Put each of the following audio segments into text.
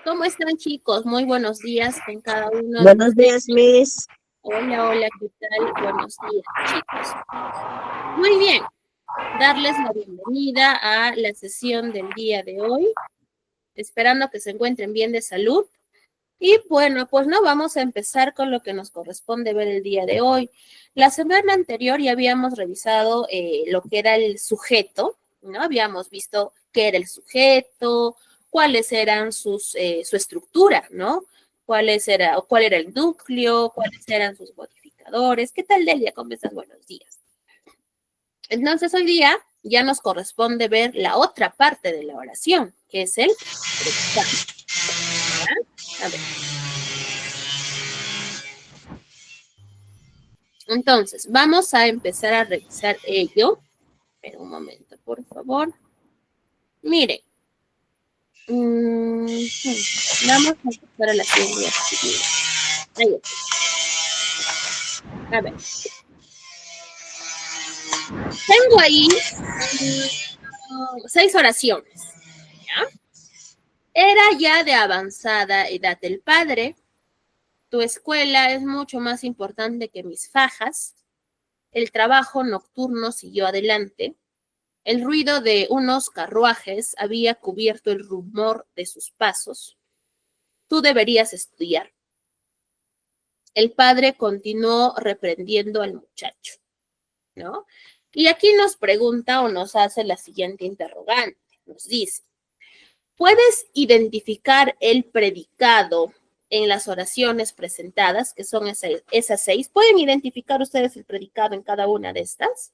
¿Cómo están, chicos? Muy buenos días con cada uno de Buenos ustedes. días, Miss. Hola, hola, ¿qué tal? Buenos días, chicos. Muy bien, darles la bienvenida a la sesión del día de hoy, esperando que se encuentren bien de salud. Y bueno, pues no vamos a empezar con lo que nos corresponde ver el día de hoy. La semana anterior ya habíamos revisado lo que era el sujeto, ¿no? Habíamos visto qué era el sujeto, cuáles eran su estructura, ¿no? Cuál era el núcleo, cuáles eran sus modificadores. ¿Qué tal, Delia? ¿Cómo estás? Buenos días. Entonces, hoy día ya nos corresponde ver la otra parte de la oración, que es el predicado. ¿Ya? A ver. Entonces, vamos a empezar a revisar ello. Espera un momento, por favor. Mire. Vamos a empezar a la siguiente diapositiva. Ahí está. A ver. Tengo ahí 6 oraciones. ¿Ya? Era ya de avanzada edad el padre. Tu escuela es mucho más importante que mis fajas. El trabajo nocturno siguió adelante. El ruido de unos carruajes había cubierto el rumor de sus pasos. Tú deberías estudiar. El padre continuó reprendiendo al muchacho, ¿no? Y aquí nos pregunta o nos hace la siguiente interrogante. Nos dice, ¿puedes identificar el predicado en las oraciones presentadas, que son esas 6? ¿Pueden identificar ustedes el predicado en cada una de estas?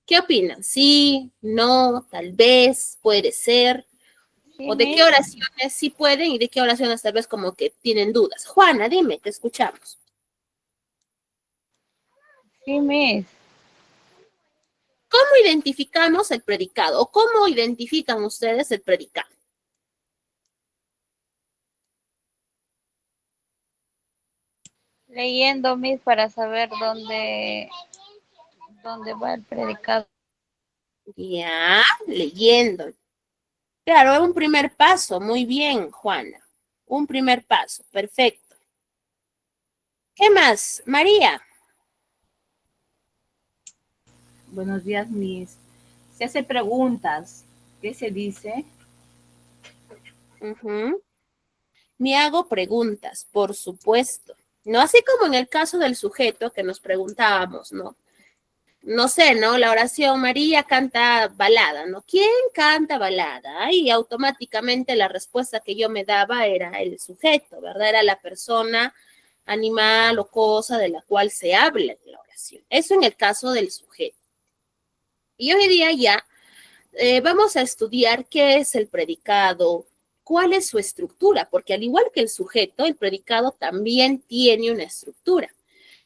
¿Qué opinan? ¿Sí, no, tal vez, puede ser? ¿O de qué oraciones sí pueden y de qué oraciones tal vez como que tienen dudas? Juana, dime, te escuchamos. Sí, Miss. ¿Cómo identificamos el predicado? ¿O cómo identifican ustedes el predicado? Leyendo, Miss, para saber dónde va el predicado. Ya, leyendo. Claro, un primer paso. Muy bien, Juana. Un primer paso. Perfecto. ¿Qué más? María. Buenos días, Miss. Se hace preguntas. ¿Qué se dice? Me hago preguntas, por supuesto. ¿No? Así como en el caso del sujeto que nos preguntábamos, ¿no? No sé, ¿no? La oración María canta balada, ¿no? ¿Quién canta balada? Y automáticamente la respuesta que yo me daba era el sujeto, ¿verdad? Era la persona, animal o cosa de la cual se habla en la oración. Eso en el caso del sujeto. Y hoy día ya vamos a estudiar qué es el predicado, cuál es su estructura, porque al igual que el sujeto, el predicado también tiene una estructura,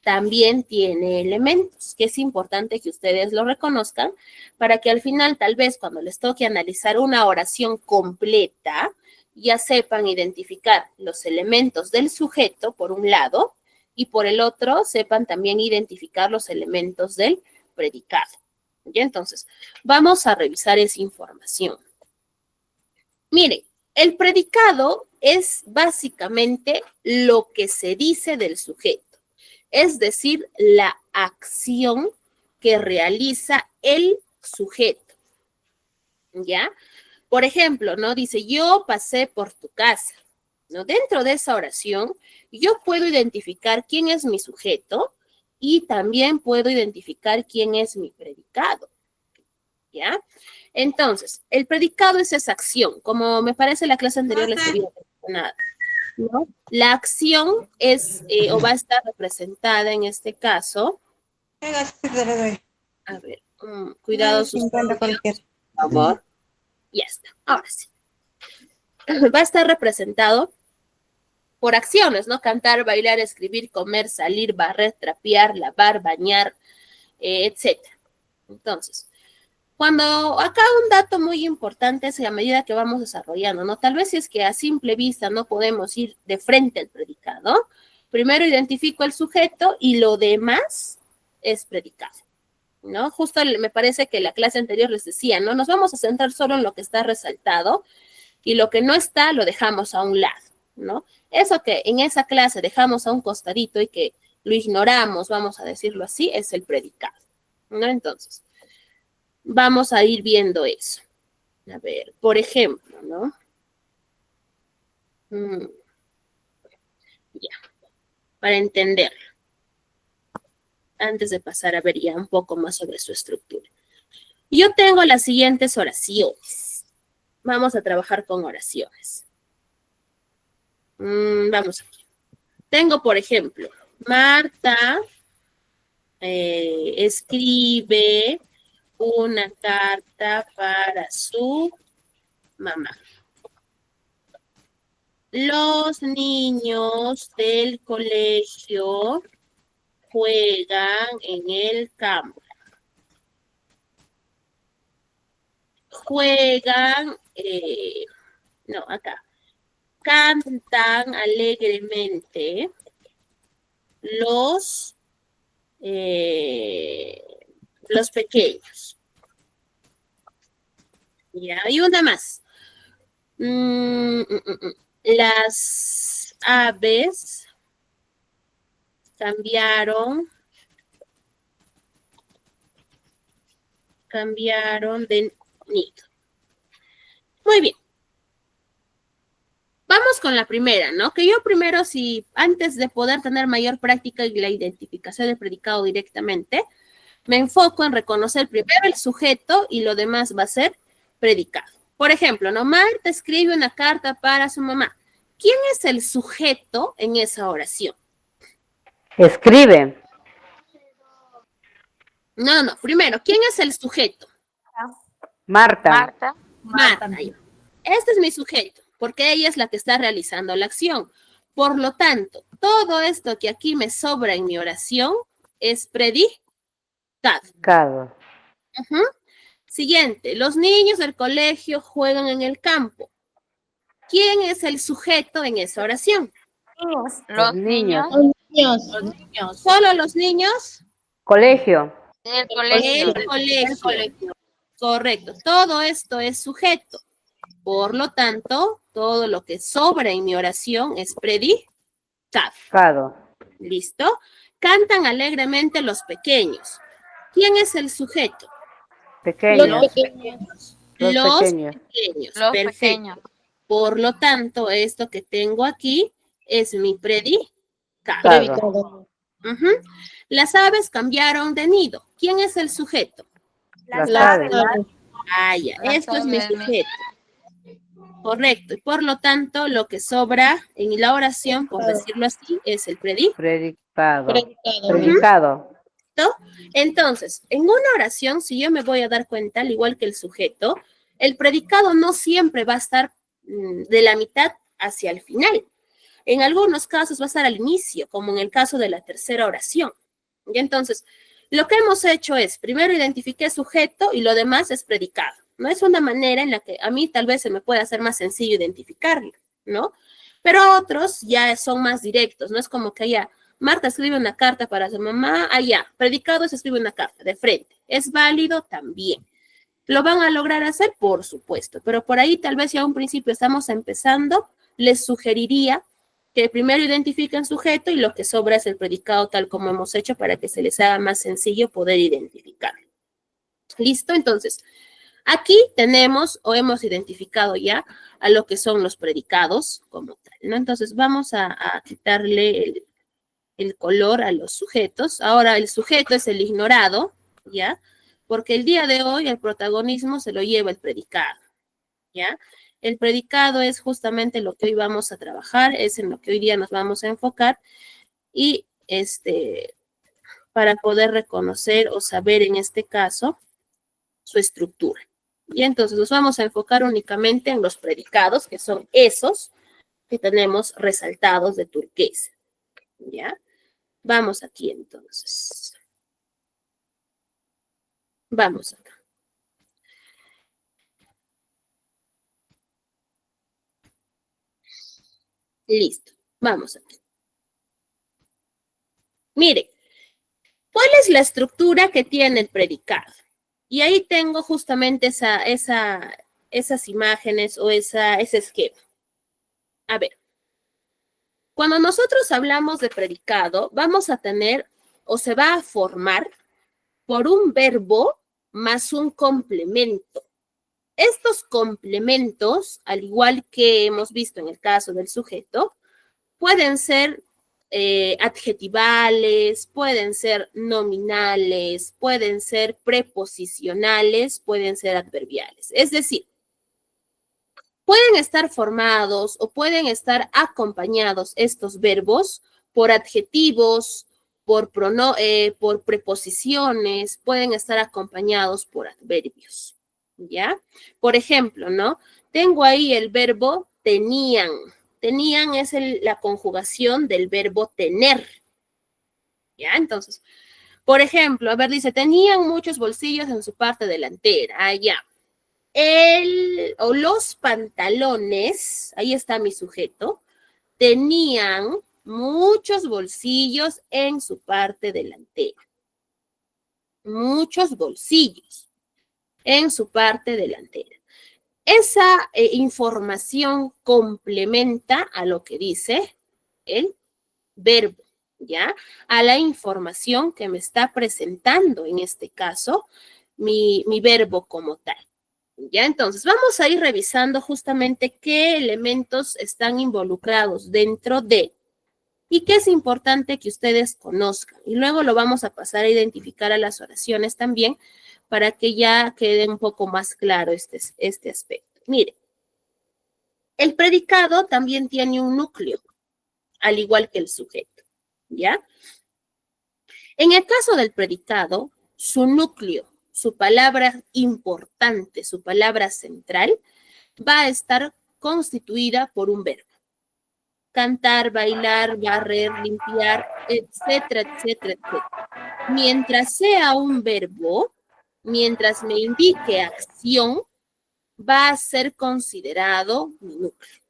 también tiene elementos, que es importante que ustedes lo reconozcan para que al final, tal vez cuando les toque analizar una oración completa, ya sepan identificar los elementos del sujeto por un lado y por el otro sepan también identificar los elementos del predicado. ¿Ya? Entonces, vamos a revisar esa información. Mire, el predicado es básicamente lo que se dice del sujeto, es decir, la acción que realiza el sujeto. ¿Ya? Por ejemplo, ¿no? Dice, yo pasé por tu casa. ¿No? Dentro de esa oración, yo puedo identificar quién es mi sujeto y también puedo identificar quién es mi predicado. ¿Ya? Entonces, el predicado es esa acción, como me parece la clase anterior les había mencionado, ¿no? La acción es o va a estar representada en este caso. A ver, cuidado sus por favor. Ya está, ahora sí. Va a estar representado por acciones, ¿no? Cantar, bailar, escribir, comer, salir, barrer, trapear, lavar, bañar, etcétera. Entonces, cuando acá un dato muy importante es a medida que vamos desarrollando, ¿no? Tal vez si es que a simple vista no podemos ir de frente al predicado, Primero identifico el sujeto y lo demás es predicado, ¿no? Justo me parece que la clase anterior les decía, ¿no? Nos vamos a centrar solo en lo que está resaltado y lo que no está lo dejamos a un lado, ¿no? Eso que en esa clase dejamos a un costadito y que lo ignoramos, vamos a decirlo así, es el predicado, ¿no? Entonces, vamos a ir viendo eso. A ver, por ejemplo, ¿no? Ya, para entender, antes de pasar a ver ya un poco más sobre su estructura. Yo tengo las siguientes oraciones. Vamos a trabajar con oraciones. Vamos aquí. Tengo, por ejemplo, Marta escribe una carta para su mamá. Los niños del colegio juegan en el campo. Juegan, no, acá. Cantan alegremente los pequeños. Ya, y una más. Las aves cambiaron de nido. Muy bien. Vamos con la primera, ¿no? Que yo primero, si antes de poder tener mayor práctica y la identificación del predicado directamente, me enfoco en reconocer primero el sujeto y lo demás va a ser predicado. Por ejemplo, ¿no? Marta escribe una carta para su mamá. ¿Quién es el sujeto en esa oración? Escribe. No, primero, ¿quién es el sujeto? Marta. Marta. Marta. Este es mi sujeto, porque ella es la que está realizando la acción. Por lo tanto, todo esto que aquí me sobra en mi oración es predicado. Siguiente, los niños del colegio juegan en el campo. ¿Quién es el sujeto en esa oración? Los niños Los niños. ¿Solo los niños? Colegio. del colegio. El colegio. Correcto. Todo esto es sujeto. Por lo tanto, todo lo que sobra en mi oración es predicado. ¿Listo? Cantan alegremente los pequeños. ¿Quién es el sujeto? Pequeños. Los pequeños. Los Perfecto. pequeños. Por lo tanto, esto que tengo aquí es mi predicado. Las aves cambiaron de nido. ¿Quién es el sujeto? Las aves. Ya. Esto es mi sujeto. Correcto. Y por lo tanto, lo que sobra en la oración, por decirlo así, es el predicado. Predicado. Entonces, en una oración, si yo me voy a dar cuenta, al igual que el sujeto, el predicado no siempre va a estar de la mitad hacia el final. En algunos casos va a estar al inicio, como en el caso de la tercera oración. Y entonces, lo que hemos hecho es, primero identifiqué sujeto y lo demás es predicado. No es una manera en la que a mí tal vez se me puede hacer más sencillo identificarlo, ¿no? Pero otros ya son más directos, no es como que haya, Marta escribe una carta para su mamá, allá, predicado se escribe una carta de frente. Es válido también. ¿Lo van a lograr hacer? Por supuesto, pero por ahí tal vez si a un principio estamos empezando, les sugeriría que primero identifiquen sujeto y lo que sobra es el predicado tal como hemos hecho para que se les haga más sencillo poder identificarlo. ¿Listo? Entonces, aquí tenemos o hemos identificado ya a lo que son los predicados como tal, ¿no? Entonces, vamos a quitarle el color a los sujetos. Ahora, el sujeto es el ignorado, ¿ya? Porque el día de hoy el protagonismo se lo lleva el predicado, ¿ya? El predicado es justamente lo que hoy vamos a trabajar, es en lo que hoy día nos vamos a enfocar y para poder reconocer o saber en este caso su estructura. Y entonces nos vamos a enfocar únicamente en los predicados, que son esos que tenemos resaltados de turquesa, ¿ya? Vamos aquí entonces. Vamos acá. Listo. Vamos aquí. Mire, ¿cuál es la estructura que tiene el predicado? Y ahí tengo justamente esas imágenes o ese esquema. A ver, cuando nosotros hablamos de predicado, vamos a tener o se va a formar por un verbo más un complemento. Estos complementos, al igual que hemos visto en el caso del sujeto, pueden ser adjetivales, pueden ser nominales, pueden ser preposicionales, pueden ser adverbiales. Es decir, pueden estar formados o pueden estar acompañados estos verbos por adjetivos, por preposiciones, pueden estar acompañados por adverbios, ¿ya? Por ejemplo, ¿no? Tengo ahí el verbo tenían. Tenían es la conjugación del verbo tener, ¿ya? Entonces, por ejemplo, a ver, dice, tenían muchos bolsillos en su parte delantera, allá. O los pantalones, ahí está mi sujeto, tenían muchos bolsillos en su parte delantera. Muchos bolsillos en su parte delantera. Esa información complementa a lo que dice el verbo, ¿ya? A la información que me está presentando, en este caso, mi verbo como tal. ¿Ya? Entonces, vamos a ir revisando justamente qué elementos están involucrados dentro de y qué es importante que ustedes conozcan. Y luego lo vamos a pasar a identificar a las oraciones también para que ya quede un poco más claro este aspecto. Mire, el predicado también tiene un núcleo, al igual que el sujeto, ¿ya? En el caso del predicado, su núcleo, su palabra importante, su palabra central, va a estar constituida por un verbo. Cantar, bailar, barrer, limpiar, etcétera, etcétera, etcétera. Mientras sea un verbo, mientras me indique acción, va a ser considerado mi núcleo,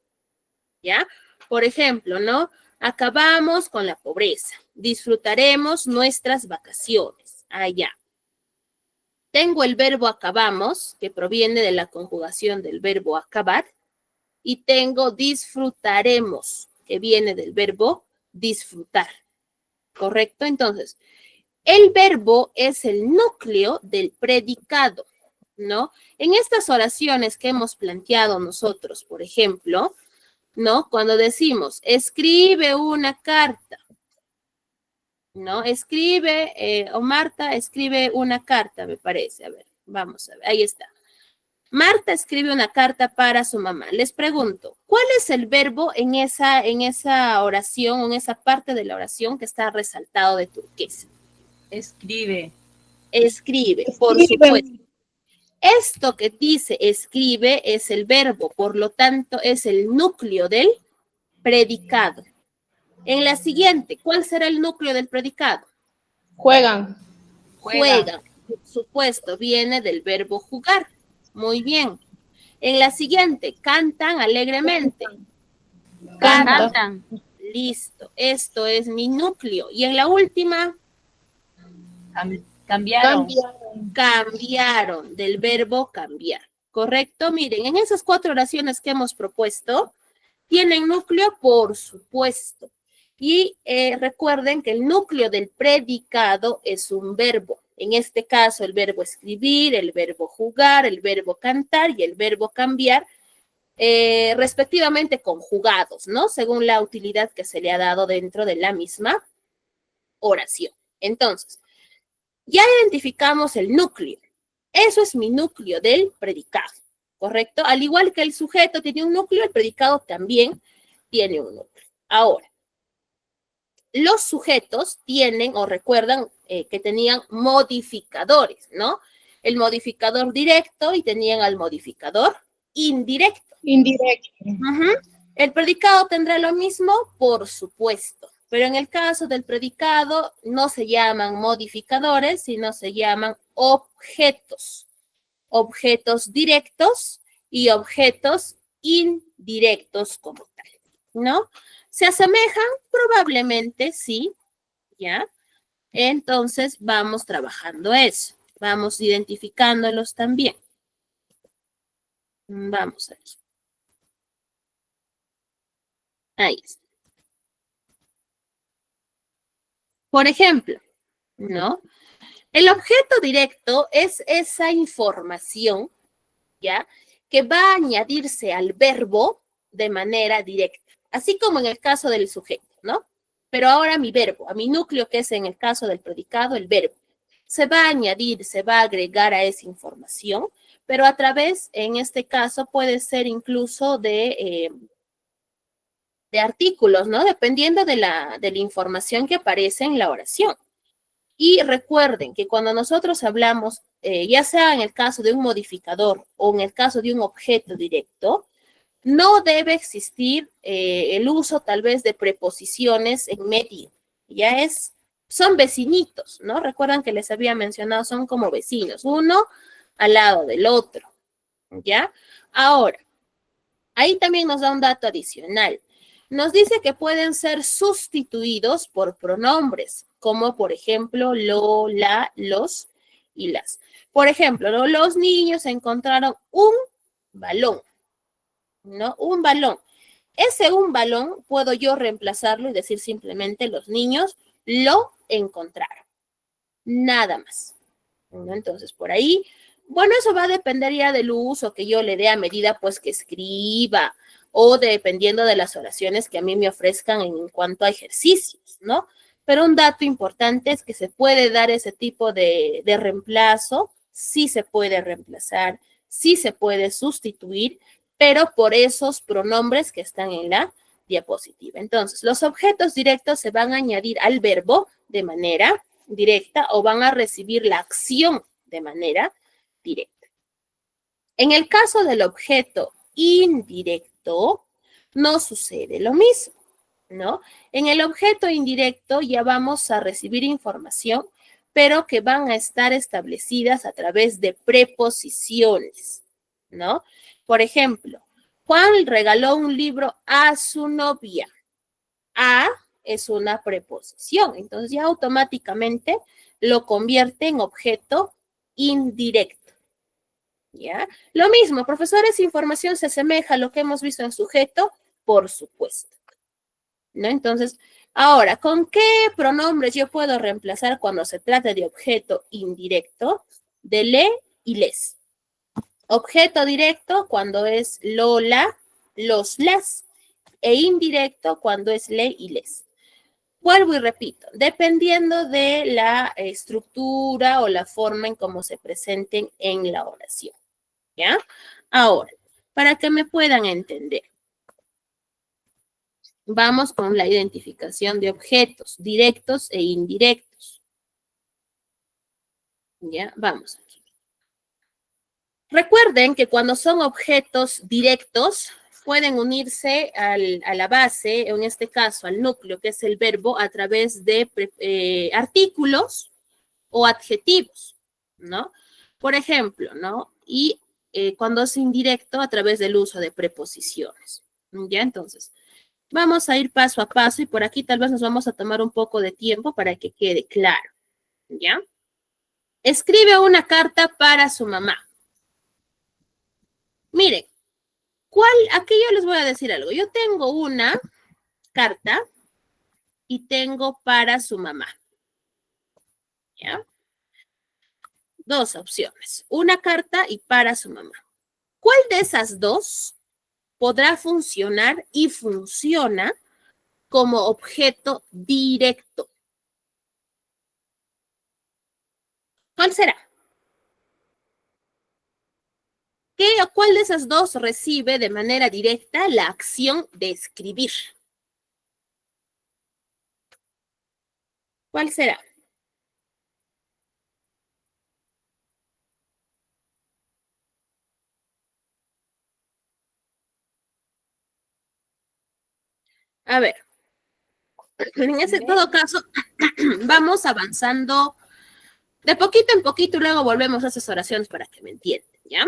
¿ya? Por ejemplo, ¿no? Acabamos con la pobreza. Disfrutaremos nuestras vacaciones. Allá. Tengo el verbo acabamos, que proviene de la conjugación del verbo acabar, y tengo disfrutaremos, que viene del verbo disfrutar. ¿Correcto? Entonces, el verbo es el núcleo del predicado, ¿no? En estas oraciones que hemos planteado nosotros, por ejemplo, ¿no? Cuando decimos, escribe una carta, ¿no? Escribe, o Marta escribe una carta, me parece. A ver, vamos a ver, ahí está. Marta escribe una carta para su mamá. Les pregunto, ¿cuál es el verbo en esa oración, en esa parte de la oración que está resaltado de turquesa? Escribe. Escribe, por supuesto. Esto que dice escribe es el verbo, por lo tanto es el núcleo del predicado. En la siguiente, ¿cuál será el núcleo del predicado? Juegan. Juegan, por supuesto, viene del verbo jugar. Muy bien. En la siguiente, cantan alegremente. Cantan. Listo, esto es mi núcleo. Y en la última, Cambiaron. cambiaron, del verbo cambiar. ¿Correcto? Miren, en esas 4 oraciones que hemos propuesto, tienen núcleo, por supuesto. Y recuerden que el núcleo del predicado es un verbo. En este caso, el verbo escribir, el verbo jugar, el verbo cantar y el verbo cambiar, respectivamente conjugados, ¿no? Según la utilidad que se le ha dado dentro de la misma oración. Entonces, ya identificamos el núcleo. Eso es mi núcleo del predicado, ¿correcto? Al igual que el sujeto tiene un núcleo, el predicado también tiene un núcleo. Ahora, los sujetos tienen o recuerdan que tenían modificadores, ¿no? El modificador directo y tenían al modificador indirecto. Indirecto. ¿El predicado tendrá lo mismo? Por supuesto. Pero en el caso del predicado no se llaman modificadores, sino se llaman objetos. Objetos directos y objetos indirectos como tal, ¿no? ¿Se asemejan? Probablemente sí, ¿ya? Entonces, vamos trabajando eso. Vamos identificándolos también. Vamos aquí. Ahí está. Por ejemplo, ¿no? El objeto directo es esa información, ¿ya? Que va a añadirse al verbo de manera directa, así como en el caso del sujeto, ¿no? Pero ahora mi verbo, a mi núcleo, que es en el caso del predicado, el verbo, se va a añadir, se va a agregar a esa información, pero a través, en este caso, puede ser incluso de artículos, ¿no? Dependiendo de la información que aparece en la oración. Y recuerden que cuando nosotros hablamos, ya sea en el caso de un modificador o en el caso de un objeto directo, no debe existir el uso tal vez de preposiciones en medio. Son vecinitos, ¿no? Recuerdan que les había mencionado, son como vecinos, uno al lado del otro, ¿ya? Ahora, ahí también nos da un dato adicional. Nos dice que pueden ser sustituidos por pronombres, como por ejemplo lo, la, los y las. Por ejemplo, ¿no? Los niños encontraron un balón, ¿no? Un balón. Ese un balón puedo yo reemplazarlo y decir simplemente los niños lo encontraron. Nada más, ¿no? Entonces, por ahí, bueno, eso va a depender ya del uso que yo le dé a medida pues que escriba o dependiendo de las oraciones que a mí me ofrezcan en cuanto a ejercicios, ¿no? Pero un dato importante es que se puede dar ese tipo de reemplazo, sí se puede reemplazar, sí se puede sustituir, pero por esos pronombres que están en la diapositiva. Entonces, los objetos directos se van a añadir al verbo de manera directa o van a recibir la acción de manera directa. En el caso del objeto indirecto, no sucede lo mismo, ¿no? En el objeto indirecto ya vamos a recibir información, pero que van a estar establecidas a través de preposiciones, ¿no? Por ejemplo, Juan regaló un libro a su novia. A es una preposición, entonces ya automáticamente lo convierte en objeto indirecto. ¿Ya? Lo mismo, profesores, información se asemeja a lo que hemos visto en sujeto, por supuesto. ¿No? Entonces, ahora, ¿con qué pronombres yo puedo reemplazar cuando se trata de objeto indirecto? De le y les. Objeto directo cuando es lo, la, los, las. E indirecto cuando es le y les. Vuelvo y repito, dependiendo de la estructura o la forma en cómo se presenten en la oración. ¿Ya? Ahora, para que me puedan entender, vamos con la identificación de objetos directos e indirectos. ¿Ya? Vamos aquí. Recuerden que cuando son objetos directos, pueden unirse a la base, en este caso al núcleo, que es el verbo, a través de artículos o adjetivos, ¿no? Por ejemplo, ¿no? Y cuando es indirecto, a través del uso de preposiciones. ¿Ya? Entonces, vamos a ir paso a paso y por aquí tal vez nos vamos a tomar un poco de tiempo para que quede claro. ¿Ya? Escribe una carta para su mamá. Miren, aquí yo les voy a decir algo. Yo tengo una carta y tengo para su mamá. ¿Ya? Dos opciones. Una carta y para su mamá. ¿Cuál de esas dos podrá funcionar y funciona como objeto directo? ¿Cuál será? ¿Cuál de esas dos recibe de manera directa la acción de escribir? ¿Cuál será? A ver, en todo caso, vamos avanzando de poquito en poquito y luego volvemos a esas oraciones para que me entiendan, ¿ya?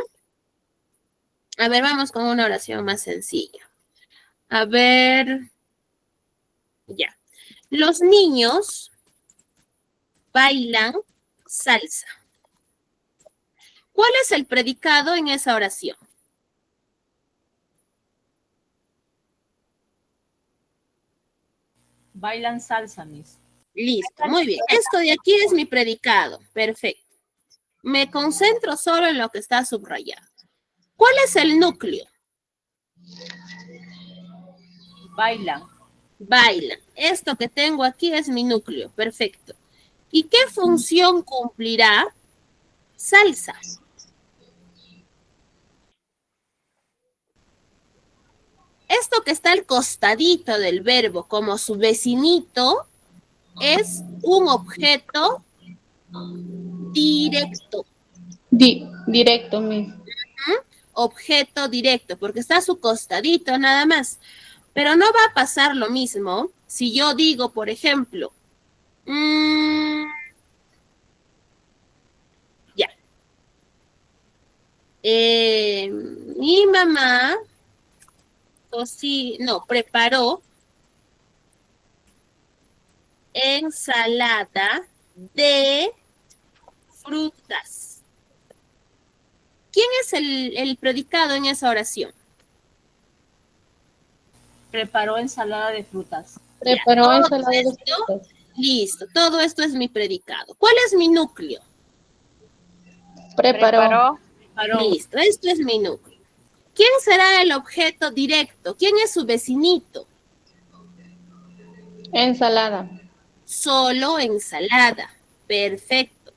A ver, vamos con una oración más sencilla. A ver, ya. Los niños bailan salsa. ¿Cuál es el predicado en esa oración? Bailan salsa, Miss. Listo, muy bien. Esto de aquí es mi predicado. Perfecto. Me concentro solo en lo que está subrayado. ¿Cuál es el núcleo? Bailan. Bailan. Esto que tengo aquí es mi núcleo. Perfecto. ¿Y qué función cumplirá salsa? Esto que está al costadito del verbo como su vecinito es un objeto directo. Directo, Miss. Objeto directo, porque está a su costadito nada más. Pero no va a pasar lo mismo si yo digo, por ejemplo, ya. Mi mamá preparó ensalada de frutas. ¿Quién es el predicado en esa oración? Preparó ensalada de frutas. Preparó todo ensalada de esto, frutas. listo, todo esto es mi predicado. ¿Cuál es mi núcleo? Preparó. Preparó. Listo, esto es mi núcleo. ¿Quién será el objeto directo? ¿Quién es su vecinito? Ensalada. Solo ensalada. Perfecto.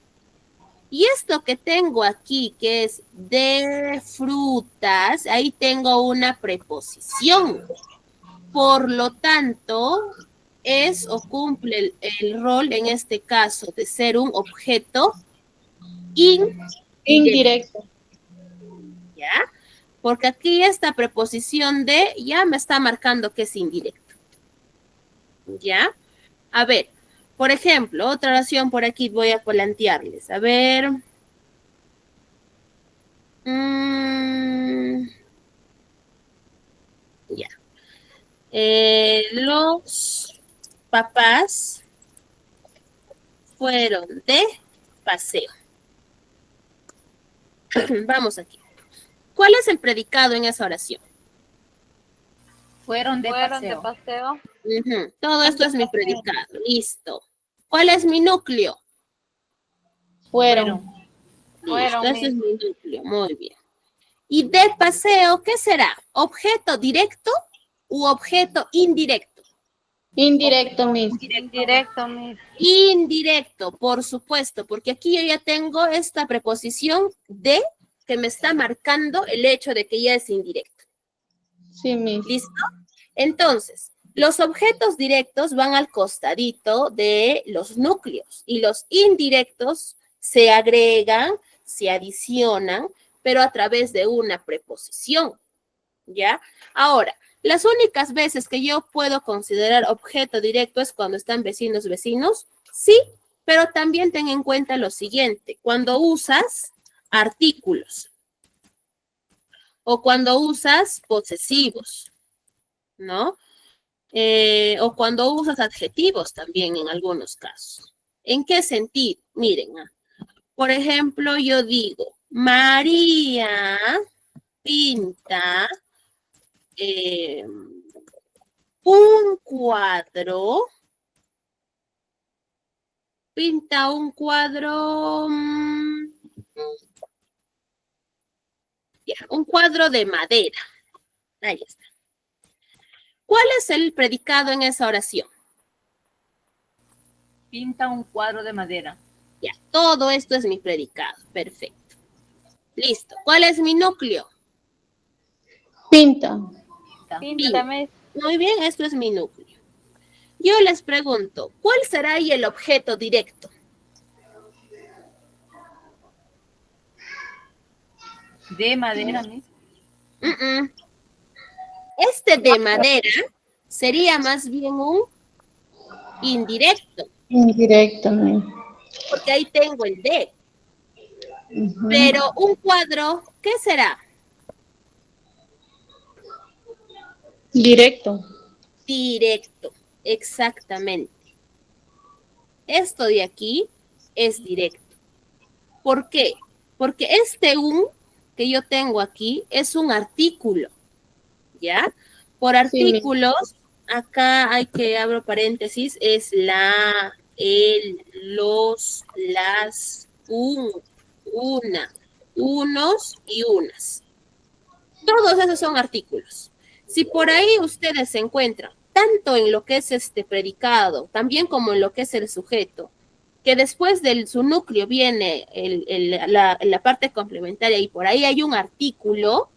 Y esto que tengo aquí, que es de frutas, ahí tengo una preposición. Por lo tanto, es o cumple el rol en este caso de ser un objeto indirecto. Indirecto. ¿Ya? Porque aquí esta preposición de ya me está marcando que es indirecto. ¿Ya? A ver, por ejemplo, otra oración por aquí voy a plantearles. A ver. Ya. Los papás fueron de paseo. Vamos aquí. ¿Cuál es el predicado en esa oración? Fueron de paseo. Todo esto es mi predicado. Listo. ¿Cuál es mi núcleo? Fueron. Listo, ese es mi núcleo. Muy bien. ¿Y de paseo qué será? ¿Objeto directo u objeto indirecto? Indirecto, Miss. Indirecto, por supuesto, porque aquí yo ya tengo esta preposición de que me está marcando el hecho de que ya es indirecto. Sí, Miss. ¿Listo? Entonces, los objetos directos van al costadito de los núcleos y los indirectos se agregan, se adicionan, pero a través de una preposición, ¿ya? Ahora, las únicas veces que yo puedo considerar objeto directo es cuando están vecinos, sí, pero también ten en cuenta lo siguiente, cuando usas artículos o cuando usas posesivos, ¿no? O cuando usas adjetivos también en algunos casos. ¿En qué sentido? Miren, por ejemplo, yo digo, María pinta un cuadro, un cuadro de madera. Ahí está. ¿Cuál es el predicado en esa oración? Pinta un cuadro de madera. Ya, todo esto es mi predicado. Perfecto. Listo. ¿Cuál es mi núcleo? Pinta. Pinta. Muy bien, esto es mi núcleo. Yo les pregunto, ¿cuál será ahí el objeto directo? De madera, Miss. Este de madera sería más bien un indirecto, Indirecto, Miss. porque ahí tengo el de. Pero un cuadro, ¿qué será? Directo. Directo, exactamente. Esto de aquí es directo. ¿Por qué? Porque este un que yo tengo aquí es un artículo, ¿ya? Por Sí, Miss. artículos, acá hay que, abro paréntesis, es la, el, los, las, un, una, unos y unas. Todos esos son artículos. Si por ahí ustedes se encuentran, tanto en lo que es este predicado, también como en lo que es el sujeto, que después de su núcleo viene la parte complementaria y por ahí hay un artículo,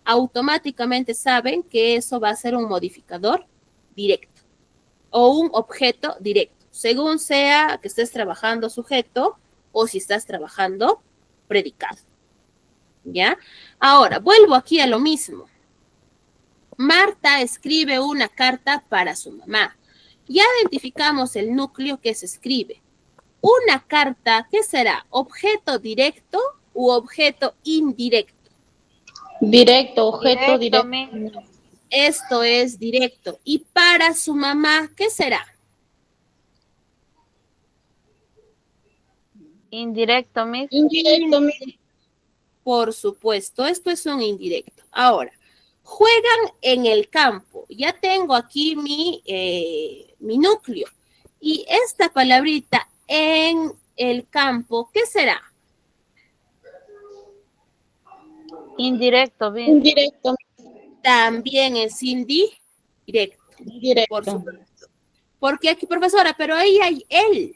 automáticamente saben que eso va a ser un modificador directo o un objeto directo, según sea que estés trabajando sujeto o si estás trabajando predicado. ¿Ya? Ahora, vuelvo aquí a lo mismo. Marta escribe una carta para su mamá. Ya identificamos el núcleo que se escribe. Una carta, ¿qué será? ¿Objeto directo u objeto indirecto? Directo, objeto Directo, directo. Miss. Esto es directo. ¿Y para su mamá, qué será? Indirecto, Miss. Indirecto, Miss. Por supuesto, esto es un indirecto. Ahora, juegan en el campo. Ya tengo aquí mi núcleo. Y esta palabrita en el campo, ¿qué será? Indirecto, Miss. Indirecto, También es indirecto, por indirecto. supuesto. Porque aquí, profesora, pero ahí hay él.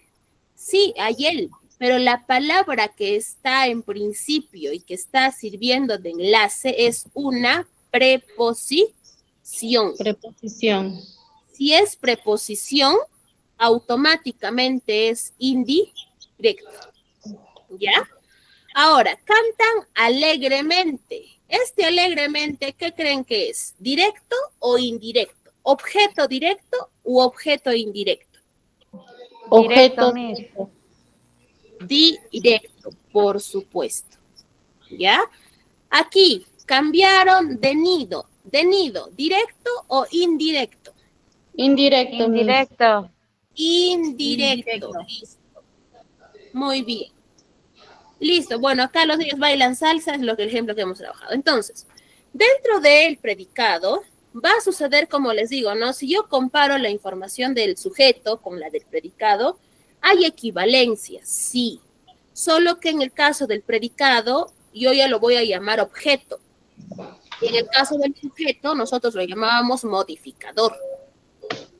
Sí, hay él. Pero la palabra que está en principio y que está sirviendo de enlace es una preposición. Preposición. Si es preposición, automáticamente es indirecto. ¿Ya? Ahora, cantan alegremente. Este alegremente, ¿qué creen que es? ¿Directo o indirecto? ¿Objeto directo u objeto indirecto? Objeto Miss. directo. Directo, por supuesto. ¿Ya? Aquí cambiaron de nido. ¿De nido, directo o indirecto? Indirecto, Miss. Indirecto. Indirecto. Listo. Muy bien. Listo. Bueno, acá los niños bailan salsa, es el ejemplo que hemos trabajado. Entonces, dentro del predicado, va a suceder como les digo, ¿no? Si yo comparo la información del sujeto con la del predicado, hay equivalencias, sí. Solo que en el caso del predicado, yo ya lo voy a llamar objeto. Y en el caso del sujeto, nosotros lo llamábamos modificador,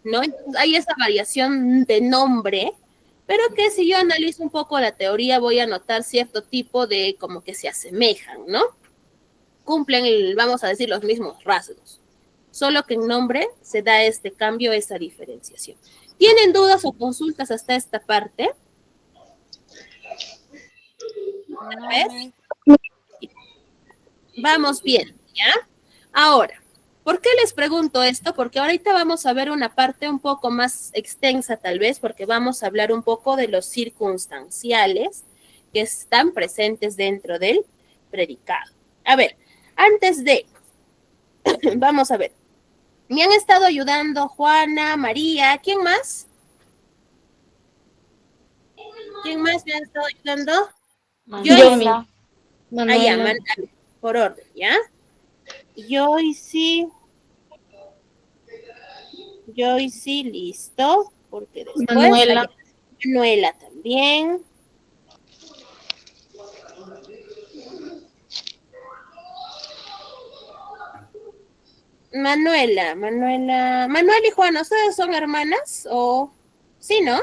¿no? Entonces, hay esa variación de nombre, pero que si yo analizo un poco la teoría, voy a notar cierto tipo de como que se asemejan, ¿no? Cumplen, vamos a decir, los mismos rasgos. Solo que en nombre se da este cambio, esta diferenciación. ¿Tienen dudas o consultas hasta esta parte? No, ¿Ves? Miss. Vamos bien, ¿ya? Ahora, ¿por qué les pregunto esto? Porque ahorita vamos a ver una parte un poco más extensa tal vez, porque vamos a hablar un poco de los circunstanciales que están presentes dentro del predicado. A ver, antes de, vamos a ver, me han estado ayudando Juana, María, ¿quién más? ¿Quién más me ha estado ayudando? Manuela. Allá, Manuela. por orden, ¿ya? Joyce, listo, porque después Manuela. Manuela también. Manuel y Juana, ¿ustedes son hermanas o sí, no?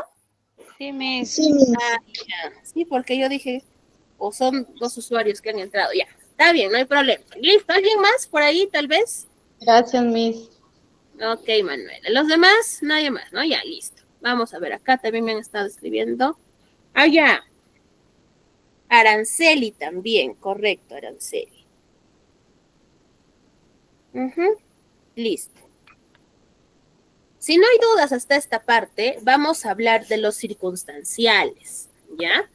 Sí, Miss. Sí, Miss. Ya. Sí, porque yo dije, o son dos usuarios que han entrado, ya. Está bien, no hay problema. ¿Listo? ¿Alguien más por ahí, tal vez? Gracias, Miss. Ok, Manuela. Los demás, nadie más, ¿no? Ya, listo. Vamos a ver, acá también me han estado escribiendo. Ah, ya. Araceli también, correcto, Araceli. Listo. Si no hay dudas hasta esta parte, vamos a hablar de los circunstanciales, ¿ya?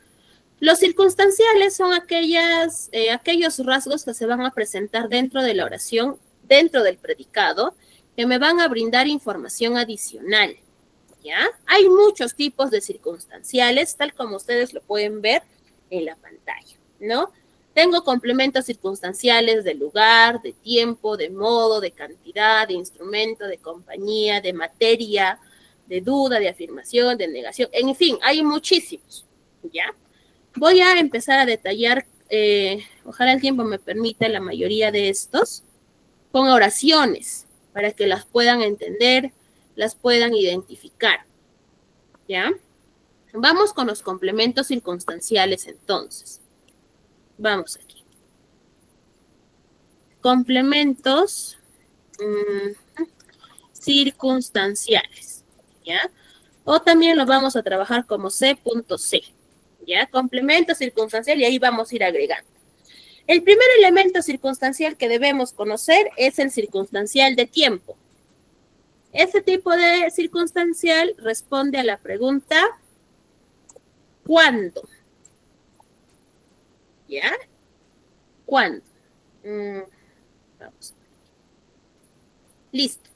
Los circunstanciales son aquellos rasgos que se van a presentar dentro de la oración, dentro del predicado, que me van a brindar información adicional. ¿Ya? Hay muchos tipos de circunstanciales, tal como ustedes lo pueden ver en la pantalla, ¿no? Tengo complementos circunstanciales de lugar, de tiempo, de modo, de cantidad, de instrumento, de compañía, de materia, de duda, de afirmación, de negación, en fin, hay muchísimos, ¿ya? Voy a empezar a detallar, ojalá el tiempo me permita, la mayoría de estos, con oraciones, para que las puedan entender, las puedan identificar, ¿ya? Vamos con los complementos circunstanciales entonces. Vamos aquí. Complementos circunstanciales, ¿ya? O también lo vamos a trabajar como C.C, ¿ya? Complemento circunstancial y ahí vamos a ir agregando. El primer elemento circunstancial que debemos conocer es el circunstancial de tiempo. Este tipo de circunstancial responde a la pregunta ¿cuándo? ¿Ya? ¿Cuándo? Vamos. Listo.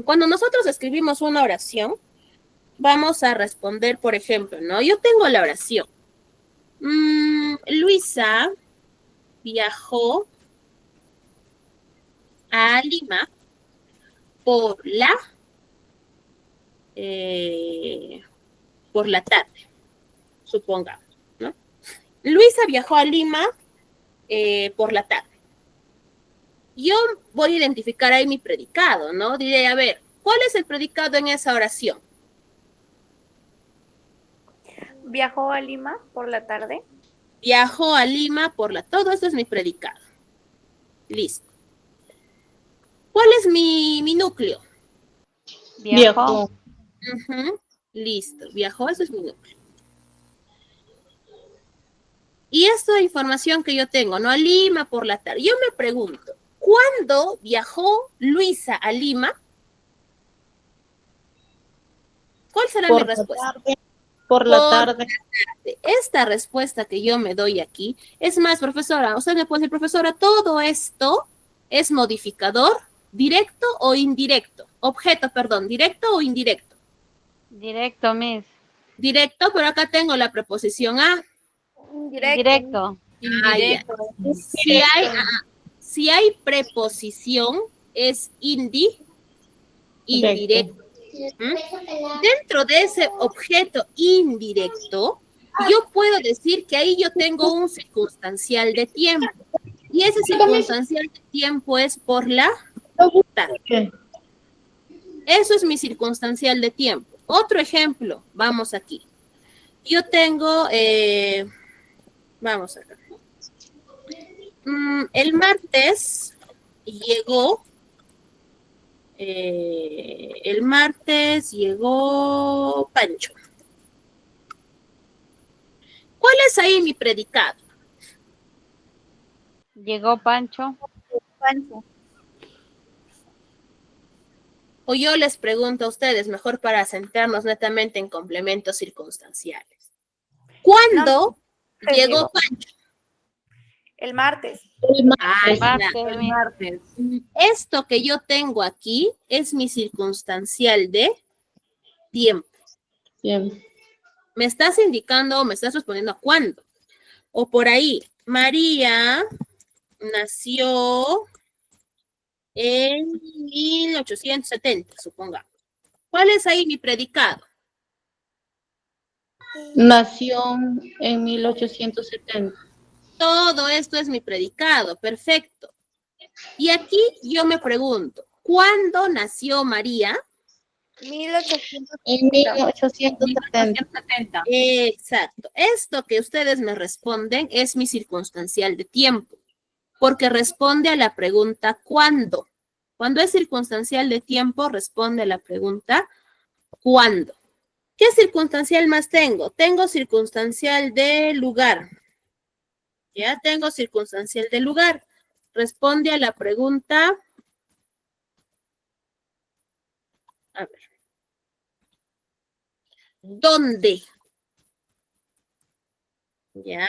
Cuando nosotros escribimos una oración, vamos a responder, por ejemplo, ¿no? Yo tengo la oración. Luisa viajó a Lima por la tarde, supongamos, ¿no? Luisa viajó a Lima por la tarde. Yo voy a identificar ahí mi predicado, ¿no? Diré, a ver, ¿cuál es el predicado en esa oración? ¿Viajó a Lima por la tarde? Viajó a Lima por la... Todo eso es mi predicado. Listo. ¿Cuál es mi núcleo? Viajó. Listo. Viajó, eso es mi núcleo. Y esta información que yo tengo, ¿no? A Lima por la tarde. Yo me pregunto, ¿cuándo viajó Luisa a Lima? ¿Cuál será mi respuesta? Por la tarde. Esta respuesta que yo me doy aquí, es más, profesora, usted me puede decir, profesora, todo esto es modificador directo o indirecto. Objeto, perdón, directo o indirecto. Directo, Miss. Directo, pero acá tengo la preposición a. Directo. Indirecto. Si hay preposición, es indirecto. Dentro de ese objeto indirecto, yo puedo decir que ahí yo tengo un circunstancial de tiempo. Y ese circunstancial de tiempo es por la tarde. Eso es mi circunstancial de tiempo. Otro ejemplo, vamos aquí. Yo tengo, vamos acá. El martes llegó Pancho. ¿Cuál es ahí mi predicado? Llegó Pancho. O yo les pregunto a ustedes, mejor para centrarnos netamente en complementos circunstanciales. ¿Cuándo llegó Pancho? El martes. Ay, El martes. esto que yo tengo aquí es mi circunstancial de tiempo. Bien. ¿Me estás indicando o me estás respondiendo a cuándo? O por ahí, María nació en 1870, supongamos. ¿Cuál es ahí mi predicado? Nació en 1870. Todo esto es mi predicado, perfecto. Y aquí yo me pregunto, ¿cuándo nació María? 1870. En 1870. Exacto. Esto que ustedes me responden es mi circunstancial de tiempo, porque responde a la pregunta ¿cuándo? Cuando es circunstancial de tiempo, responde a la pregunta ¿cuándo? ¿Qué circunstancial más tengo? Tengo circunstancial de lugar. Ya tengo circunstancial de lugar. Responde a la pregunta. A ver. ¿Dónde? ¿Ya?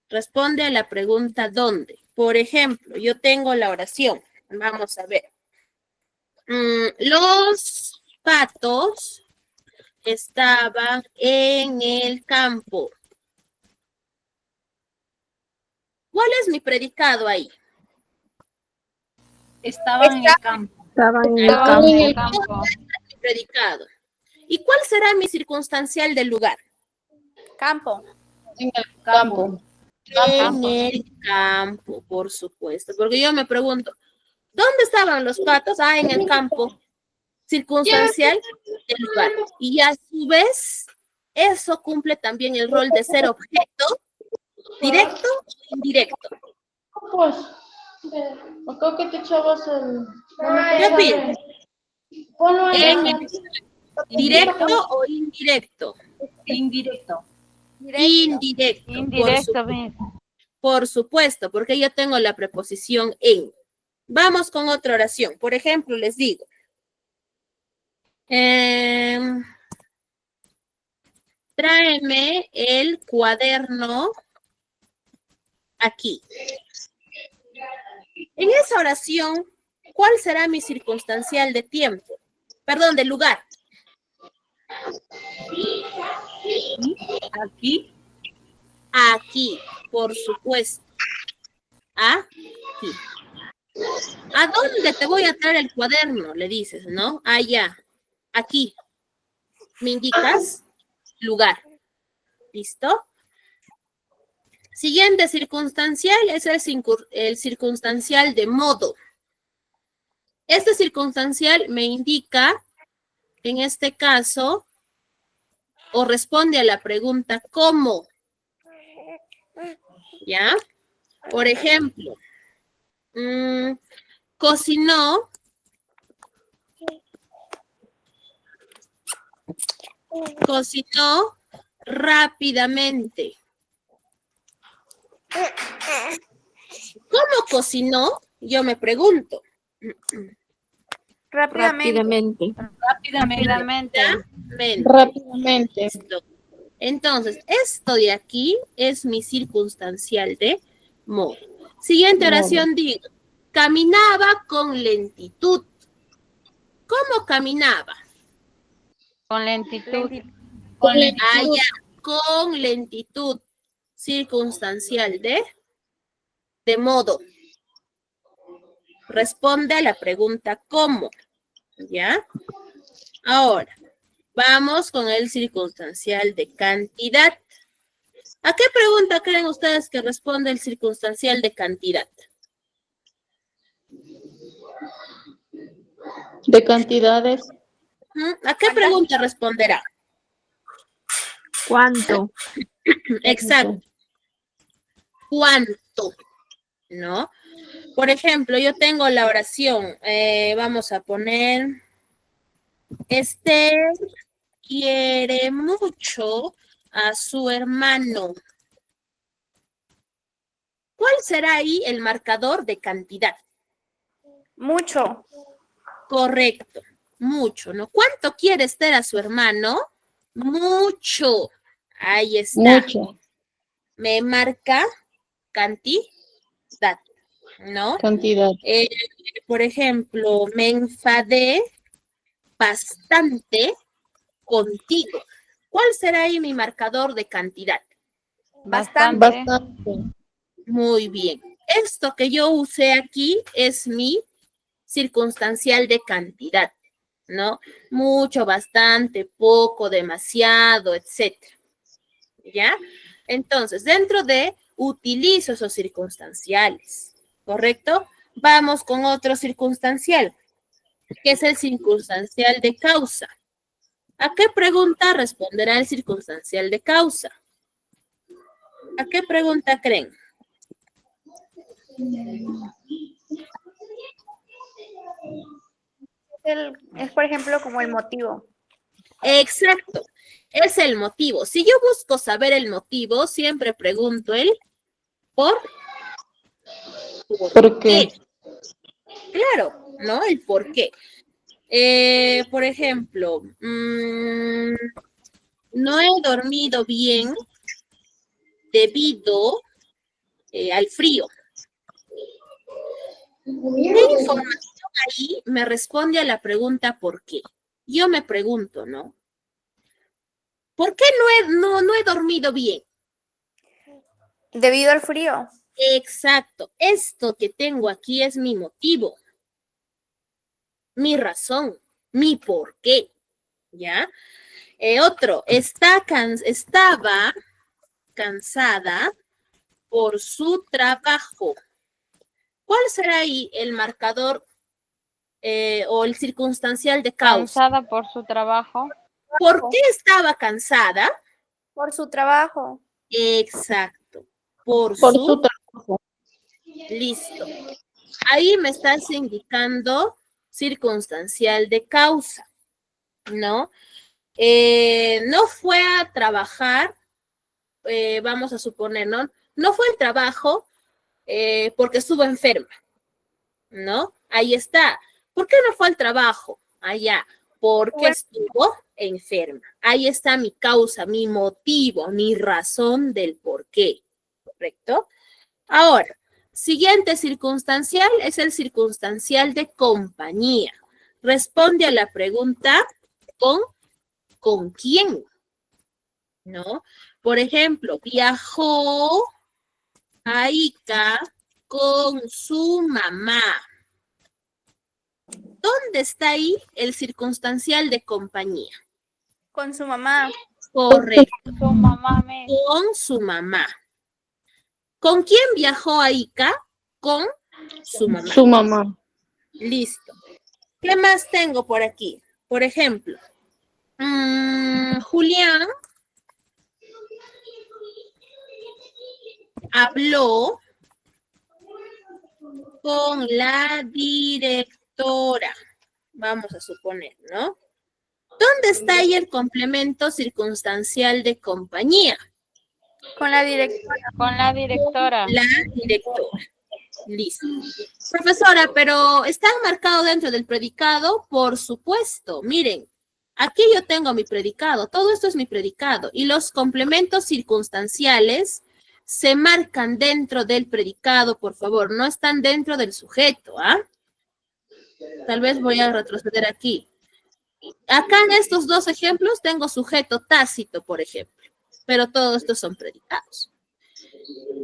Responde a la pregunta ¿dónde? Por ejemplo, yo tengo la oración. Vamos a ver. Los patos estaban en el campo. ¿Cuál es mi predicado ahí? Estaban en el campo. Estaban en el Estaban en el campo. campo. Mi predicado. ¿Y cuál será mi circunstancial del lugar? Campo. En el campo. En el campo, por supuesto. Porque yo me pregunto, ¿dónde estaban los patos? Ah, en el campo. Circunstancial del lugar. Y a su vez, eso cumple también el rol de ser objeto directo o indirecto. Pues, acá que te echabas el... Yo pido, Ponlo en el directo o indirecto. Indirecto. Indirecto. Indirecto, Miss. Por supuesto, porque yo tengo la preposición en. Vamos con otra oración. Por ejemplo, les digo. Tráeme el cuaderno aquí. En esa oración, ¿cuál será mi circunstancial de tiempo? Perdón, de lugar. Aquí. Aquí, por supuesto. Aquí. ¿A dónde te voy a traer el cuaderno? Le dices, ¿no? Allá. Aquí. ¿Me indicas? Lugar. ¿Listo? Siguiente circunstancial es el circunstancial de modo. Este circunstancial me indica, en este caso, o responde a la pregunta ¿cómo? ¿Ya? Por ejemplo, cocinó rápidamente. ¿Cómo cocinó? Yo me pregunto. Rápidamente. Rápidamente. rápidamente. Listo. Entonces, esto de aquí es mi circunstancial de modo. Siguiente oración digo, caminaba con lentitud. ¿Cómo caminaba? Con lentitud. Con lentitud. Allá, con lentitud. Circunstancial de modo. Responde a la pregunta ¿cómo? ¿Ya? Ahora, vamos con el circunstancial de cantidad. ¿A qué pregunta creen ustedes que responde el circunstancial de cantidad? De cantidades. ¿A qué pregunta responderá? ¿Cuánto? Exacto. ¿Cuánto? ¿No? Por ejemplo, yo tengo la oración. Vamos a poner. Esther quiere mucho a su hermano. ¿Cuál será ahí el marcador de cantidad? Mucho. Correcto. Mucho, ¿no? ¿Cuánto quiere Esther a su hermano? Mucho. Ahí está. Mucho. Me marca cantidad, ¿no? Cantidad. Por ejemplo, me enfadé bastante contigo. ¿Cuál será ahí mi marcador de cantidad? Bastante. Bastante. Muy bien. Esto que yo usé aquí es mi circunstancial de cantidad, ¿no? Mucho, bastante, poco, demasiado, etcétera. ¿Ya? Entonces, dentro de utilizo esos circunstanciales, ¿correcto? Vamos con otro circunstancial, que es el circunstancial de causa. ¿A qué pregunta responderá el circunstancial de causa? ¿A qué pregunta creen? Es, por ejemplo, como el motivo. Exacto, es el motivo. Si yo busco saber el motivo, siempre pregunto el ¿por ¿Por qué? Claro, ¿no? El por qué. Por ejemplo, no he dormido bien debido al frío. ¿Qué información ahí me responde a la pregunta por qué? Yo me pregunto, ¿no? ¿Por qué no he dormido bien? Debido al frío. Exacto. Esto que tengo aquí es mi motivo, mi razón, mi por qué. ¿Ya? Otro, estaba cansada por su trabajo. ¿Cuál será ahí el marcador o el circunstancial de causa? Cansada por su trabajo. ¿Por qué estaba cansada? Por su trabajo. Exacto. Por Por su... su trabajo. Listo. Ahí me estás indicando circunstancial de causa, ¿no? No fue a trabajar, vamos a suponer, ¿no? No fue al trabajo porque estuvo enferma, ¿no? Ahí está. ¿Por qué no fue al trabajo? Allá, porque estuvo enferma. Ahí está mi causa, mi motivo, mi razón del por qué, ¿correcto? Ahora, siguiente circunstancial es el circunstancial de compañía. Responde a la pregunta ¿con quién? ¿No? Por ejemplo, viajó a Ica con su mamá. ¿Dónde está ahí el circunstancial de compañía? Con su mamá. Correcto, Su mamá me... con su mamá. ¿Con quién viajó a Ica? Con su mamá. Su mamá. Listo. ¿Qué más tengo por aquí? Por ejemplo, Julián habló con la directora. Vamos a suponer, ¿no? ¿Dónde está ahí el complemento circunstancial de compañía? Con la directora. Con la directora. La directora. Listo. Profesora, pero ¿está marcado dentro del predicado? Por supuesto. Miren, aquí yo tengo mi predicado. Todo esto es mi predicado. Y los complementos circunstanciales se marcan dentro del predicado, por favor. No están dentro del sujeto, ¿ah? Tal vez voy a retroceder aquí. Acá en estos dos ejemplos tengo sujeto tácito, por ejemplo. Pero todos estos son predicados.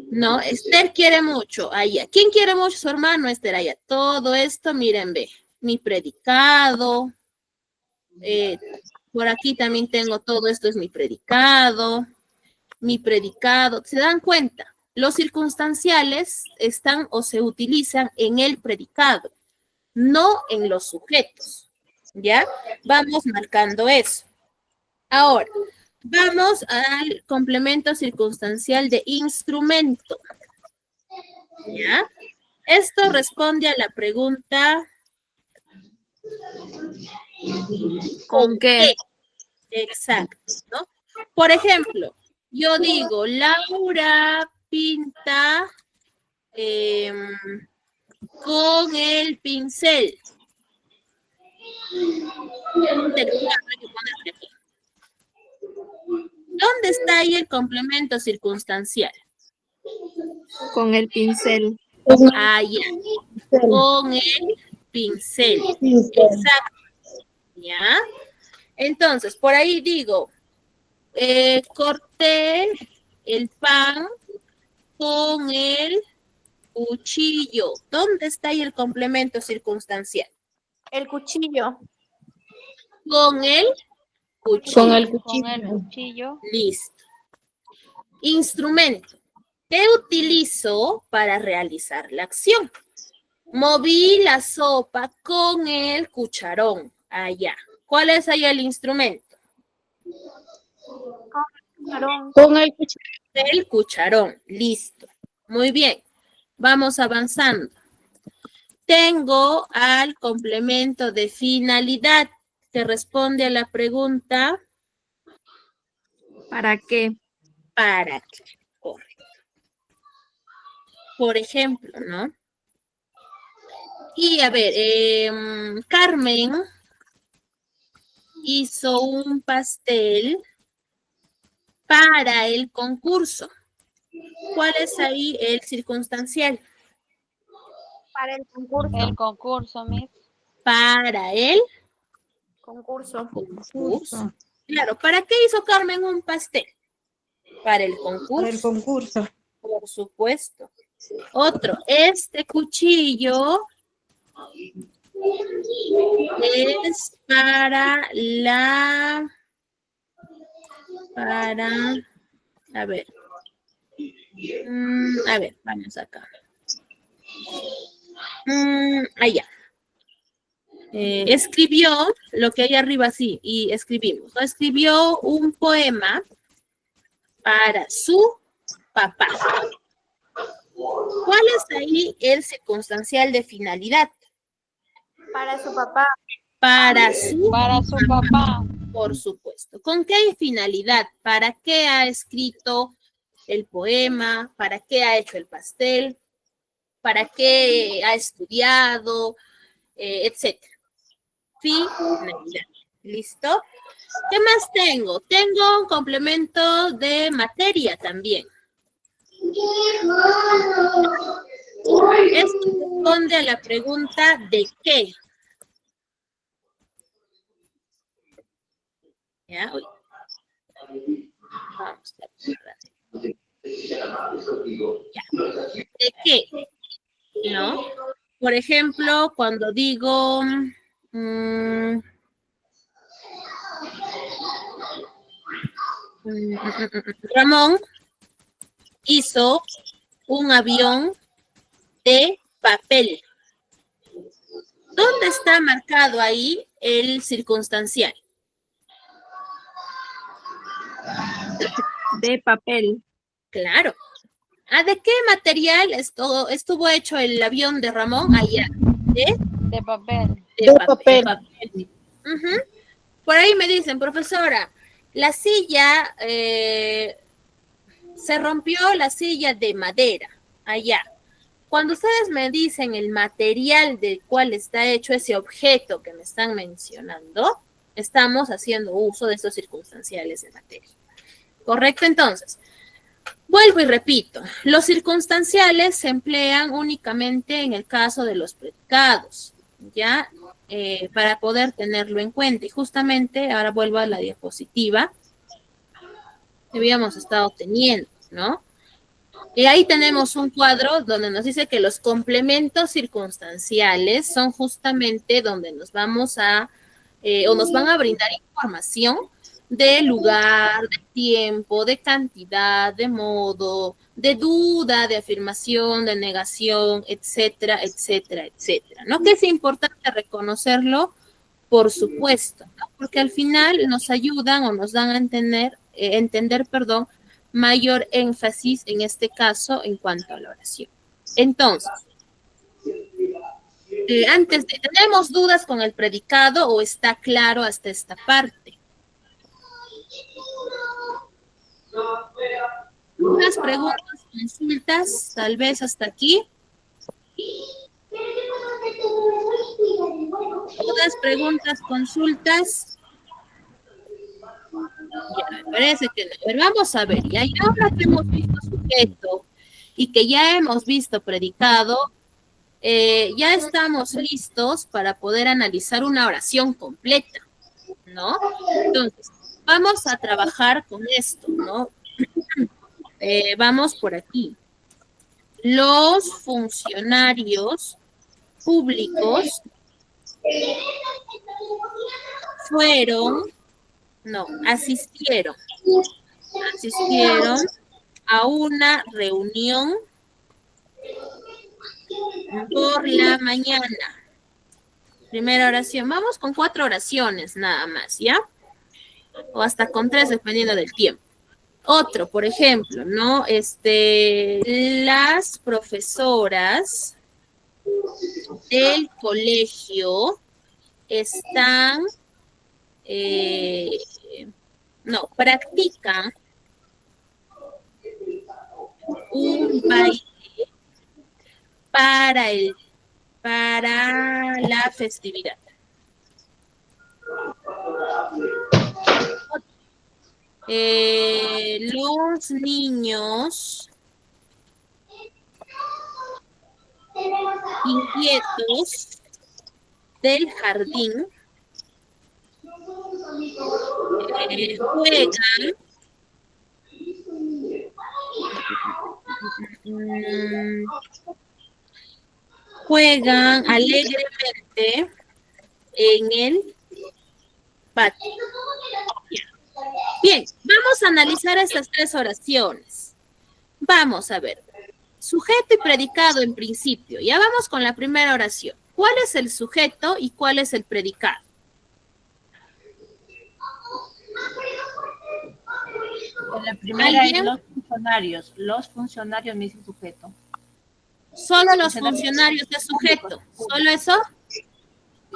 No, Esther quiere mucho a ella. ¿Quién quiere mucho a su hermano? Esther a ella. Todo esto, miren, ve. Mi predicado. Por aquí también tengo todo esto es mi predicado. Mi predicado. ¿Se dan cuenta? Los circunstanciales están o se utilizan en el predicado, no en los sujetos. ¿Ya? Vamos marcando eso. Ahora, vamos al complemento circunstancial de instrumento. ¿Ya? Esto responde a la pregunta ¿Con qué? Exacto, ¿no? Por ejemplo, yo digo, Laura pinta con el pincel. ¿Dónde está ahí el complemento circunstancial? Con el pincel. Ah, ya. Con el pincel. Exacto. ¿Ya? Entonces, por ahí digo, corté el pan con el cuchillo. ¿Dónde está ahí el complemento circunstancial? El cuchillo. Con el cuchillo. Con el Con cuchillo. el cuchillo. Listo. Instrumento. ¿Qué utilizo para realizar la acción? Moví la sopa con el cucharón. Allá. ¿Cuál es ahí el instrumento? Con el cuchillo. El cucharón. Listo. Muy bien. Vamos avanzando. Tengo al complemento de finalidad que responde a la pregunta ¿Para qué? ¿para qué? Correcto. Por ejemplo, ¿no? Y a ver, Carmen hizo un pastel para el concurso. ¿Cuál es ahí el circunstancial? Para el concurso. El concurso, Miss. Para el Concurso. concurso. Claro, ¿para qué hizo Carmen un pastel? Para el concurso. Para el concurso. Por supuesto. Otro, este cuchillo es a ver, vamos acá. Allá. Escribió lo que hay arriba, sí, y escribimos, ¿no? Escribió un poema para su papá. ¿Cuál es ahí el circunstancial de finalidad? Para su papá. Para su papá. Por supuesto. ¿Con qué finalidad? ¿Para qué ha escrito el poema? ¿Para qué ha hecho el pastel? ¿Para qué ha estudiado? Etcétera. Finalidad. ¿Listo? ¿Qué más tengo? Tengo un complemento de materia también. Esto responde a la pregunta ¿de qué? ¿Ya? Uy. Vamos a ver. Ya. ¿De qué? ¿No? Por ejemplo, cuando digo Ramón hizo un avión de papel. ¿Dónde está marcado ahí el circunstancial? De papel. Claro. ¿De qué material estuvo hecho el avión de Ramón allá? De papel. De papel. Uh-huh. Por ahí me dicen, profesora, la silla, se rompió la silla de madera allá. Cuando ustedes me dicen el material del cual está hecho ese objeto que me están mencionando, estamos haciendo uso de estos circunstanciales de materia. ¿Correcto? Entonces, vuelvo y repito, los circunstanciales se emplean únicamente en el caso de los predicados, ¿ya? Para poder tenerlo en cuenta. Y justamente, ahora vuelvo a la diapositiva que habíamos estado teniendo, ¿no? Y ahí tenemos un cuadro donde nos dice que los complementos circunstanciales son justamente donde nos vamos a, o nos van a brindar información de lugar, de tiempo, de cantidad, de modo, de duda, de afirmación, de negación, etcétera, etcétera, etcétera, ¿no? Que es importante reconocerlo, por supuesto, ¿no? Porque al final nos ayudan o nos dan a entender, mayor énfasis en este caso en cuanto a la oración. Entonces, ¿tenemos dudas con el predicado o está claro hasta esta parte? ¿Dudas, preguntas, consultas, tal vez hasta aquí? ¿Dudas, preguntas, consultas? Ya, me parece que no. Pero vamos a ver, y ahora que hemos visto sujeto y que ya hemos visto predicado, ya estamos listos para poder analizar una oración completa, ¿no? Entonces, vamos a trabajar con esto, ¿no? Vamos por aquí. Los funcionarios públicos asistieron a una reunión por la mañana. Primera oración. Vamos con 4 oraciones nada más, ¿ya? O hasta con 3, dependiendo del tiempo. Otro, por ejemplo, ¿no? Las profesoras del colegio practican un baile para la festividad. Los niños inquietos del jardín Juegan. Juegan alegremente en el patio. Bien, vamos a analizar estas 3 oraciones. Vamos a ver. Sujeto y predicado en principio. Ya vamos con la primera oración. ¿Cuál es el sujeto y cuál es el predicado? En la primera es ¿Alguien? los funcionarios. Los funcionarios me dice sujeto. Solo los funcionarios de sujeto. ¿Solo eso?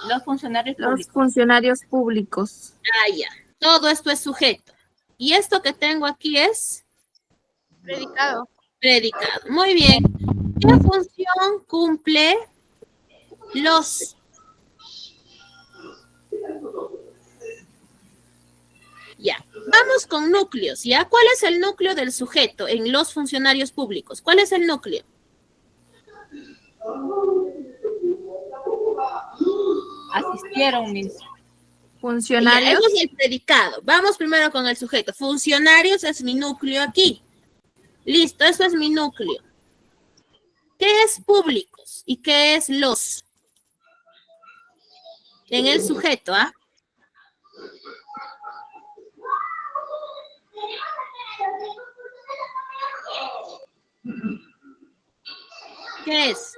Los funcionarios Los públicos. funcionarios públicos. Ah, ya. Todo esto es sujeto. Y esto que tengo aquí es Predicado. predicado. Muy bien. ¿Qué función cumple los? Ya. Vamos con núcleos, ¿ya? ¿Cuál es el núcleo del sujeto en los funcionarios públicos? ¿Cuál es el núcleo? Asistieron mis. Ya, Funcionarios. eso es el predicado. Vamos primero con el sujeto. Funcionarios es mi núcleo aquí. Listo, eso es mi núcleo. ¿Qué es públicos y qué es los? En el sujeto, ¿ah? ¿Qué es?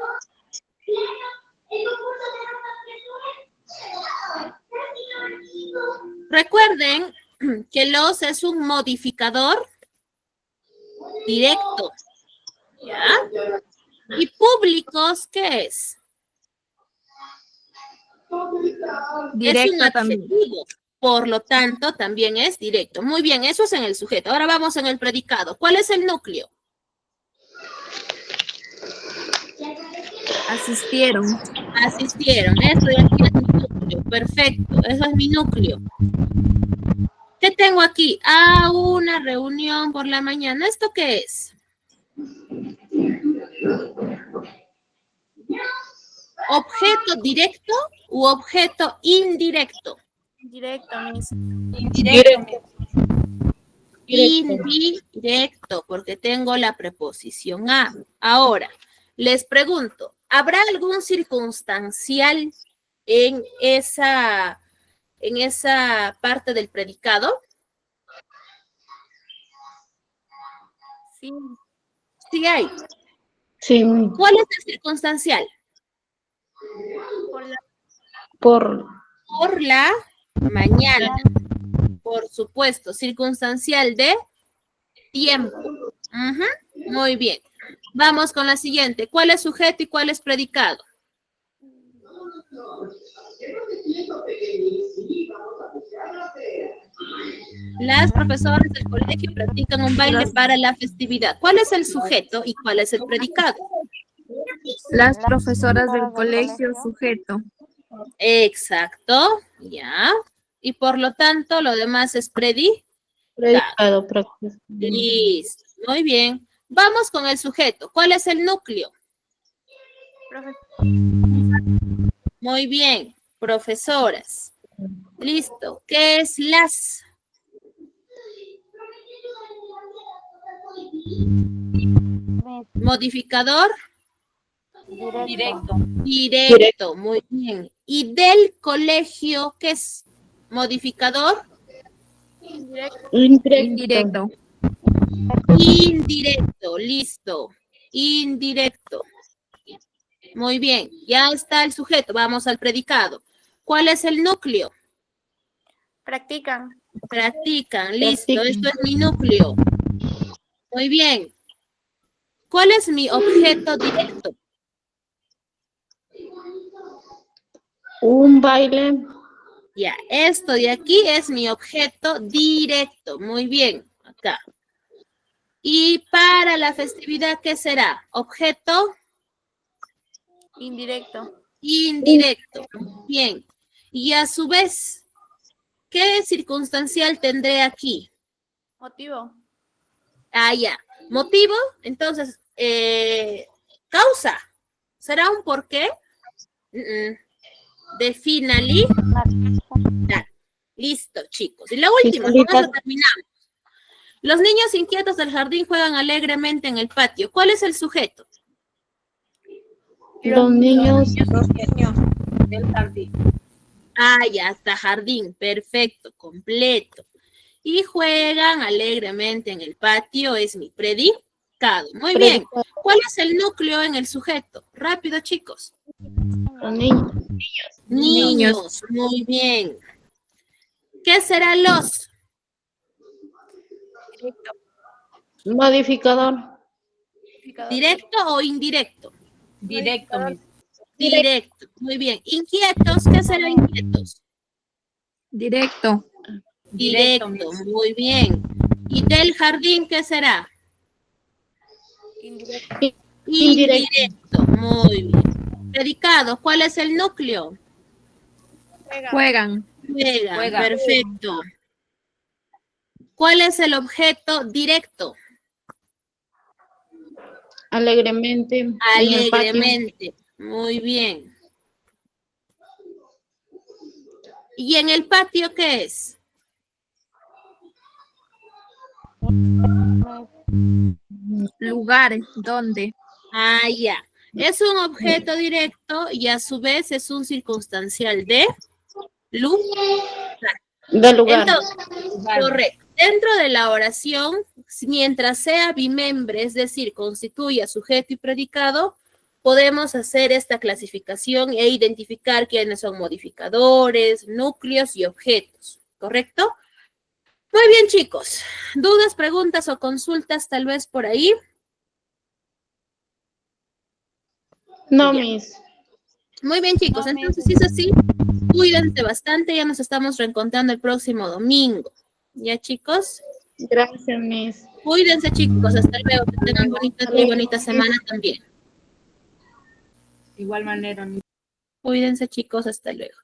Recuerden que los es un modificador directo. ¿Ya? ¿Y públicos qué es? Es un Directo también. adjetivo. Por lo tanto, también es directo. Muy bien, eso es en el sujeto. Ahora vamos en el predicado. ¿Cuál es el núcleo? Asistieron. Asistieron. Eso de aquí es mi núcleo. Perfecto. Eso es mi núcleo. ¿Qué tengo aquí? Ah, una reunión por la mañana. ¿Esto qué es? ¿Objeto directo u objeto indirecto? Directo, Miss. Indirecto. Indirecto, porque tengo la preposición a. Ahora, les pregunto, ¿habrá algún circunstancial en esa parte del predicado? Sí. Sí hay. Sí, ¿Cuál es el circunstancial? por Por la mañana. Por supuesto, circunstancial de tiempo. Ujú, muy bien. Vamos con la siguiente. ¿Cuál es sujeto y cuál es predicado? Las profesoras del colegio practican un baile para la festividad. ¿Cuál es el sujeto y cuál es el predicado? Las profesoras del colegio, sujeto. Exacto, ya. Y por lo tanto, lo demás es predicado, práctico. Listo, muy bien. Vamos con el sujeto. ¿Cuál es el núcleo? Muy bien, profesoras. Listo. ¿Qué es las? Modificador. Directo. Directo, muy bien. ¿Y del colegio qué es? Modificador. Indirecto. Indirecto, listo. Indirecto. Muy bien, ya está el sujeto. Vamos al predicado. ¿Cuál es el núcleo? Practican. Practican, listo. Esto es mi núcleo. Muy bien. ¿Cuál es mi objeto directo? Un baile, Ya, esto de aquí es mi objeto directo. Muy bien, acá. Y para la festividad, ¿qué será? Objeto Indirecto. indirecto. Bien. Y a su vez, ¿qué circunstancial tendré aquí? Motivo. Ah, ya. ¿Motivo? Entonces, causa. ¿Será un por qué? De finalidad. Listo, chicos. Y la última, con eso terminamos. Los niños inquietos del jardín juegan alegremente en el patio. ¿Cuál es el sujeto? Los niños. Del jardín. Ah, ya está, jardín. Perfecto, completo. Y juegan alegremente en el patio es mi predicado. Muy bien. ¿Cuál es el núcleo en el sujeto? Rápido, chicos. Los niños. Niños. Muy bien. ¿Qué será los? Modificador. ¿Directo o indirecto? Directo, Miss. Directo. Muy bien. Inquietos, ¿qué será inquietos? Directo. Directo, Directo. Miss. Muy bien. ¿Y del jardín qué será? Indirecto. Muy bien. Predicado, ¿cuál es el núcleo? Juegan. Juega. Perfecto. ¿Cuál es el objeto directo? Alegremente. En el patio. Alegremente. Muy bien. ¿Y en el patio qué es? Lugar. ¿Dónde? Ah, ya. Es un objeto directo y a su vez es un circunstancial de lugar. Del lugar. Entonces, correcto. Dentro de la oración, mientras sea bimembre, es decir, constituya sujeto y predicado, podemos hacer esta clasificación e identificar quiénes son modificadores, núcleos y objetos. ¿Correcto? Muy bien, chicos. ¿Dudas, preguntas o consultas tal vez por ahí? No, Ya. Miss. Muy bien, chicos. Entonces, si es así, cuídense bastante. Ya nos estamos reencontrando el próximo domingo. ¿Ya, chicos? Gracias, Miss. Cuídense, chicos. Hasta luego. Que tengan bonita día y bonita semana también. Igual manera, Miss. Cuídense, chicos. Hasta luego.